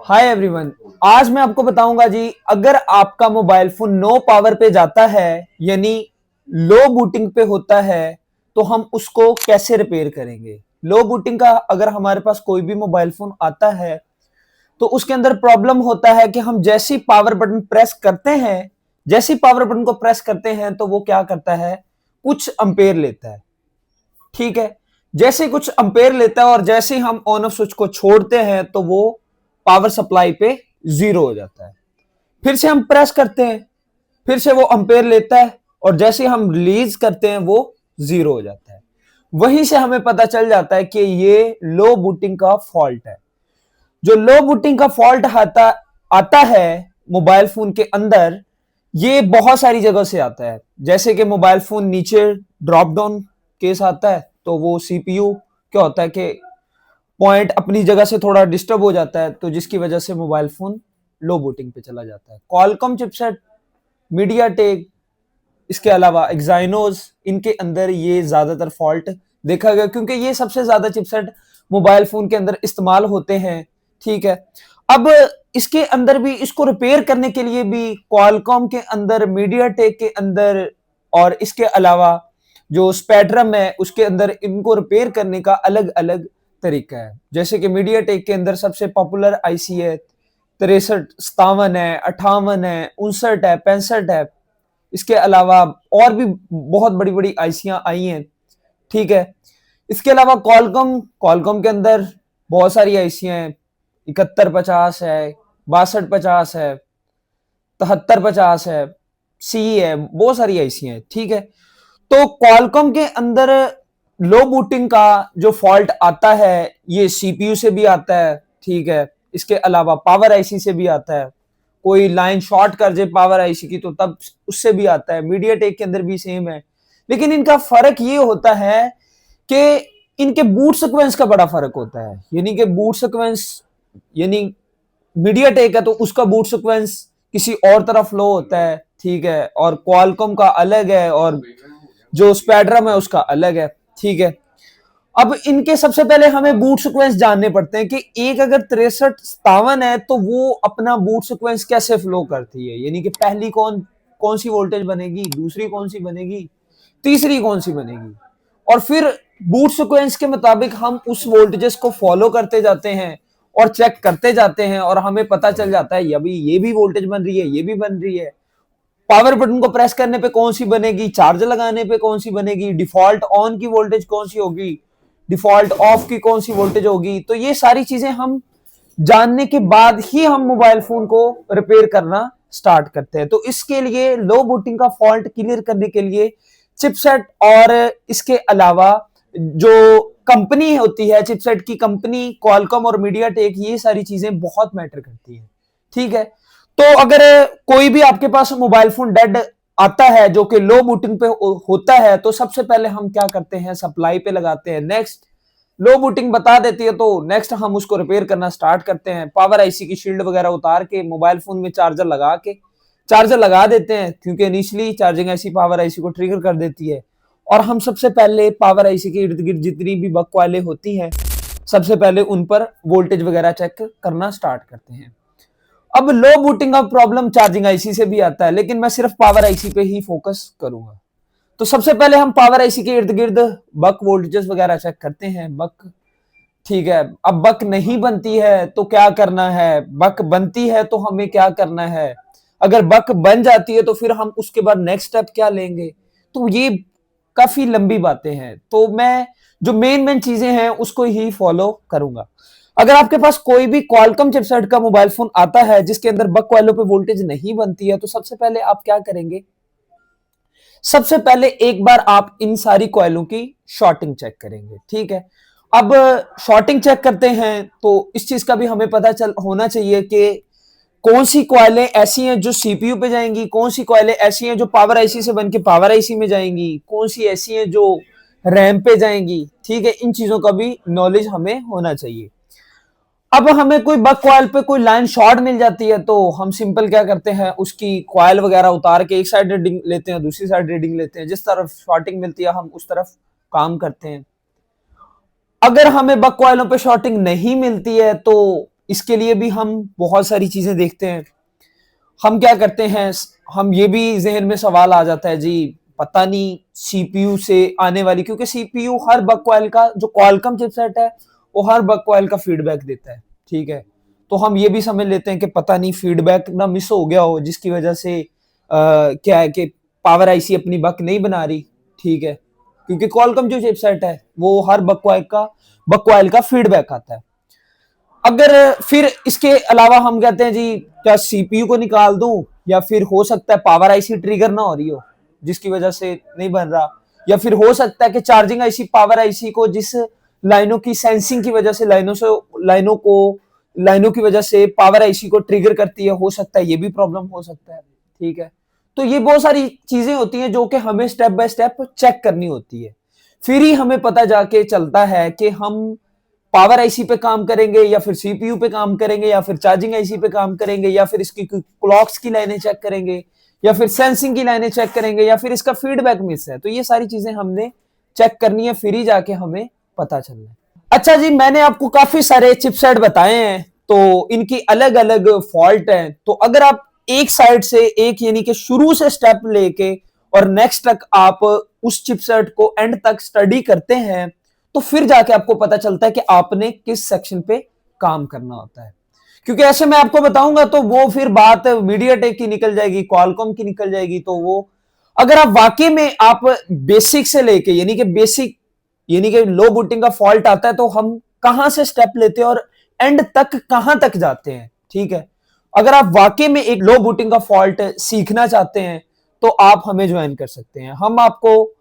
Hi everyone. आज मैं आपको बताऊंगा जी, अगर आपका मोबाइल फोन नो पावर पे जाता है यानी लो बूटिंग पे होता है तो हम उसको कैसे रिपेयर करेंगे। लो बूटिंग का अगर हमारे पास कोई भी मोबाइल फोन आता है तो उसके अंदर प्रॉब्लम होता है कि हम जैसी पावर बटन प्रेस करते हैं, जैसी पावर बटन को प्रेस करते हैं तो वो क्या करता है, कुछ अंपेयर लेता है। ठीक है, जैसे ही कुछ अंपेयर लेता है और जैसे ही हम ऑन ऑफ स्विच को छोड़ते हैं तो वो पावर सप्लाई पे जीरो हो जाता है। फिर से हम प्रेस करते हैं, फिर से वो अंपेयर लेता है और जैसे ही हम रिलीज करते हैं वो जीरो हो जाता है। वहीं से हमें पता चल जाता है कि ये लो बूटिंग का फॉल्ट है। जो लो बूटिंग का फॉल्ट आता आता है मोबाइल फोन के अंदर, ये बहुत सारी जगह से आता है। जैसे कि मोबाइल फोन नीचे ड्रॉप डाउन केस आता है तो वो सीपीयू क्या होता है कि पॉइंट अपनी जगह से थोड़ा डिस्टर्ब हो जाता है, तो जिसकी वजह से मोबाइल फोन लो बूटिंग पे चला जाता है। कॉलकॉम चिपसेट, मीडियाटेक, इसके अलावा एक्साइनोस, इनके अंदर ये ज्यादातर फॉल्ट देखा गया क्योंकि ये सबसे ज्यादा चिपसेट मोबाइल फोन के अंदर इस्तेमाल होते हैं। ठीक है, अब इसके अंदर भी इसको रिपेयर करने के लिए भी क्वालकॉम के अंदर, मीडियाटेक के अंदर और इसके अलावा जो स्पेक्ट्रम है उसके अंदर इनको रिपेयर करने का अलग अलग तरीका है। जैसे कि मीडियाटेक के अंदर सबसे पॉपुलर आईसी है 6357 है, 58 है, 59 है, 65 है। इसके अलावा और भी बहुत बड़ी बड़ी आईसियां आई हैं। ठीक है, इसके अलावा कॉलकॉम कॉलकॉम के अंदर बहुत सारी आईसियां हैं। 7150 है, 6250 है, 7350 है, सी है, बहुत सारी आईसी हैं। ठीक है, तो क्वालकॉम के अंदर लो बूटिंग का जो फॉल्ट आता है ये सीपीयू से भी आता है। ठीक है, इसके अलावा पावर आईसी से भी आता है। कोई लाइन शॉर्ट कर जाए पावर आईसी की तो तब उससे भी आता है। मीडियाटेक के अंदर भी सेम है, लेकिन इनका फर्क ये होता है कि इनके बूट सीक्वेंस का बड़ा फर्क होता है। यानी कि बूट सीक्वेंस, यानी मीडियाटेक है तो उसका बूट सीक्वेंस किसी और तरफ फ्लो होता है। ठीक है, और क्वालकॉम का अलग है और जो स्पेक्ट्रम है उसका अलग है। ठीक है, अब इनके सबसे पहले हमें बूट सीक्वेंस जानने पड़ते हैं कि एक अगर 6357 है तो वो अपना बूट सीक्वेंस कैसे फ्लो करती है। यानी कि पहली कौन कौन सी वोल्टेज बनेगी, दूसरी कौन सी बनेगी, तीसरी कौन सी बनेगी, और फिर बूट सीक्वेंस के मुताबिक हम उस वोल्टेजेस को फॉलो करते जाते हैं और चेक करते जाते हैं और हमें पता चल जाता है अभी ये भी वोल्टेज बन रही है, ये भी बन रही है। पावर बटन को प्रेस करने पे कौन सी बनेगी, चार्ज लगाने पे कौन सी बनेगी, डिफॉल्ट ऑन की वोल्टेज कौन सी होगी, डिफॉल्ट ऑफ की कौन सी वोल्टेज होगी। तो ये सारी चीजें हम जानने के बाद ही हम मोबाइल फोन को रिपेयर करना स्टार्ट करते हैं। तो इसके लिए लो बूटिंग का फॉल्ट क्लियर करने के लिए चिपसेट और इसके अलावा जो कंपनी होती है, चिपसेट की कंपनी क्वालकॉम और मीडियाटेक, ये सारी चीजें बहुत मैटर करती है। ठीक है, तो अगर कोई भी आपके पास मोबाइल फोन डेड आता है जो कि लो बूटिंग पे होता है तो सबसे पहले हम क्या करते हैं, सप्लाई पे लगाते हैं। नेक्स्ट लो बूटिंग बता देती है तो नेक्स्ट हम उसको रिपेयर करना स्टार्ट करते हैं। पावर आईसी की शील्ड वगैरह उतार के मोबाइल फोन में चार्जर लगा देते हैं क्योंकि इनिशियली चार्जिंग ऐसी पावर आईसी को ट्रिगर कर देती है। और हम सबसे पहले पावर आईसी के इर्द गिर्द जितनी भी बक वाले होती हैं सबसे पहले उन पर वोल्टेज वगैरह चेक करना स्टार्ट करते हैं। अब लो बूटिंग का प्रॉब्लम चार्जिंग आईसी से भी आता है, लेकिन मैं सिर्फ पावर आईसी पे ही फोकस करूंगा। तो सबसे पहले हम पावर आईसी के इर्द गिर्द बक वोल्टेजेस वगैरह चेक करते हैं। बक, ठीक है, अब बक नहीं बनती है तो क्या करना है, बक बनती है तो हमें क्या करना है, अगर बक बन जाती है तो फिर हम उसके बाद नेक्स्ट स्टेप क्या लेंगे। तो ये काफी लंबी बातें हैं, तो मैं जो मेन चीजें हैं उसको ही फॉलो करूंगा। अगर आपके पास कोई भी क्वालकॉम चिपसेट का मोबाइल फोन आता है जिसके अंदर बक वालों पे वोल्टेज नहीं बनती है तो सबसे पहले आप क्या करेंगे, सबसे पहले एक बार आप इन सारी कॉइलों की शॉर्टिंग चेक करेंगे। ठीक है, अब शॉर्टिंग चेक करते हैं तो इस चीज का भी हमें पता चल होना चाहिए कि कौन सी कॉइलें ऐसी हैं जो सीपीयू पे जाएंगी, कौन सी कॉइलें ऐसी हैं जो पावर आईसी से बनके पावर आईसी में जाएंगी, कौन सी ऐसी हैं जो रैम पे जाएंगी। ठीक है, इन चीजों का भी नॉलेज हमें होना चाहिए। अब हमें कोई बक कॉइल पे कोई लाइन शॉर्ट मिल जाती है तो हम सिंपल क्या करते हैं, उसकी कॉइल वगैरह उतार के एक साइड रीडिंग लेते हैं, दूसरी साइड रीडिंग लेते हैं, जिस तरफ शॉर्टिंग मिलती है हम उस तरफ काम करते हैं। अगर हमें बक कॉइलों पे शॉर्टिंग नहीं मिलती है तो इसके लिए भी हम बहुत सारी चीजें देखते हैं। हम क्या करते हैं, हम ये भी जहन में सवाल आ जाता है जी, पता नहीं सीपीयू से आने वाली, क्योंकि सीपीयू हर बग कॉइल का, जो क्वालकॉम चिपसेट है वो हर बग कॉइल का फीडबैक देता है, ठीक है। तो हम ये भी समझ लेते हैं कि पता नहीं फीडबैक ना मिस हो गया हो, जिसकी वजह से क्या है कि पावर आईसी अपनी बग नहीं बना रही, ठीक है, क्योंकि क्वालकॉम जो चिपसेट है वो हर बग कॉइल का फीडबैक आता है। अगर फिर इसके अलावा हम कहते हैं जी, क्या सीपीयू को निकाल दूं, या फिर हो सकता है पावर आईसी ट्रिगर ना हो रही हो जिसकी वजह से नहीं बन रहा, या फिर हो सकता है कि चार्जिंग आईसी पावर आईसी को जिस लाइनों की सेंसिंग की वजह से लाइनों की वजह से पावर आईसी को ट्रिगर करती है, हो सकता है ये भी प्रॉब्लम हो सकता है, ठीक है। तो ये बहुत सारी चीजें होती हैं जो कि हमें स्टेप बाय स्टेप चेक करनी होती है, फिर ही हमें पता जाके चलता है कि हम पावर आईसी पे काम करेंगे या फिर सीपीयू पे काम करेंगे या फिर चार्जिंग आईसी पे काम करेंगे या फिर इसकी क्लॉक्स की लाइनें चेक करेंगे या फिर सेंसिंग की लाइनें चेक करेंगे या फिर इसका फीडबैक मिस है। तो ये सारी चीजें हमने चेक करनी है, फिर ही जाके हमें पता चलना है। अच्छा जी, मैंने आपको काफी सारे चिपसेट बताए हैं, तो इनकी अलग अलग फॉल्ट है। तो अगर आप एक साइड से, एक यानी कि शुरू से स्टेप लेके और नेक्स्ट तक आप उस चिपसेट को एंड तक स्टडी करते हैं, तो फिर जाके आपको पता चलता है कि आपने किस सेक्शन पे काम करना होता है। क्योंकि ऐसे मैं आपको बताऊंगा तो वो फिर बात मीडियाटेक की निकल जाएगी, क्वालकॉम की निकल जाएगी। तो वो अगर आप वाकई में आप बेसिक से लेके यानी कि लो बूटिंग का फॉल्ट आता है तो हम कहां से स्टेप लेते हैं और एंड तक कहां तक जाते हैं, ठीक है। अगर आप वाकई में एक लो बूटिंग का फॉल्ट सीखना चाहते हैं तो आप हमें ज्वाइन कर सकते हैं। हम आपको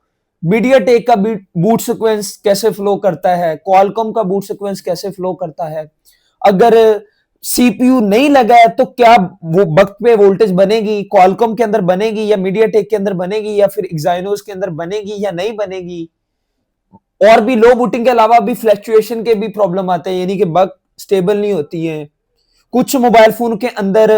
मीडियाटेक का बूट सीक्वेंस कैसे फ्लो करता है, क्वालकॉम का बूट सीक्वेंस कैसे फ्लो करता है, अगर सीपीयू नहीं लगा है तो क्या वो वक्त पे वोल्टेज बनेगी, क्वालकॉम के अंदर बनेगी या मीडियाटेक के अंदर बनेगी या फिर एक्साइनोस के अंदर बनेगी या नहीं बनेगी। और भी लो बूटिंग के अलावा भी फ्लक्चुएशन के भी प्रॉब्लम आते हैं, यानी कि बग स्टेबल नहीं होती है। कुछ मोबाइल फोन के अंदर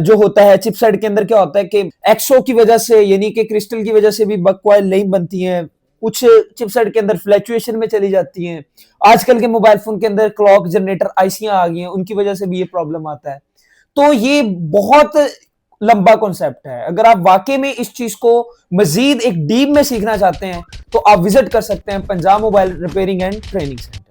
जो होता है चिपसेट के अंदर क्या होता है कि एक्सो की वजह से यानी कि क्रिस्टल की वजह से भी बग कॉइल नहीं बनती हैं। कुछ चिपसेट के अंदर फ्लक्चुएशन में चली जाती हैं। आजकल के मोबाइल फोन के अंदर क्लॉक जनरेटर आईसियां आ गई हैं, उनकी वजह से भी ये प्रॉब्लम आता है। तो ये बहुत लंबा कॉन्सेप्ट है। अगर आप वाकई में इस चीज को मजीद एक डीप में सीखना चाहते हैं तो आप विजिट कर सकते हैं Punjab mobile repairing and training centre.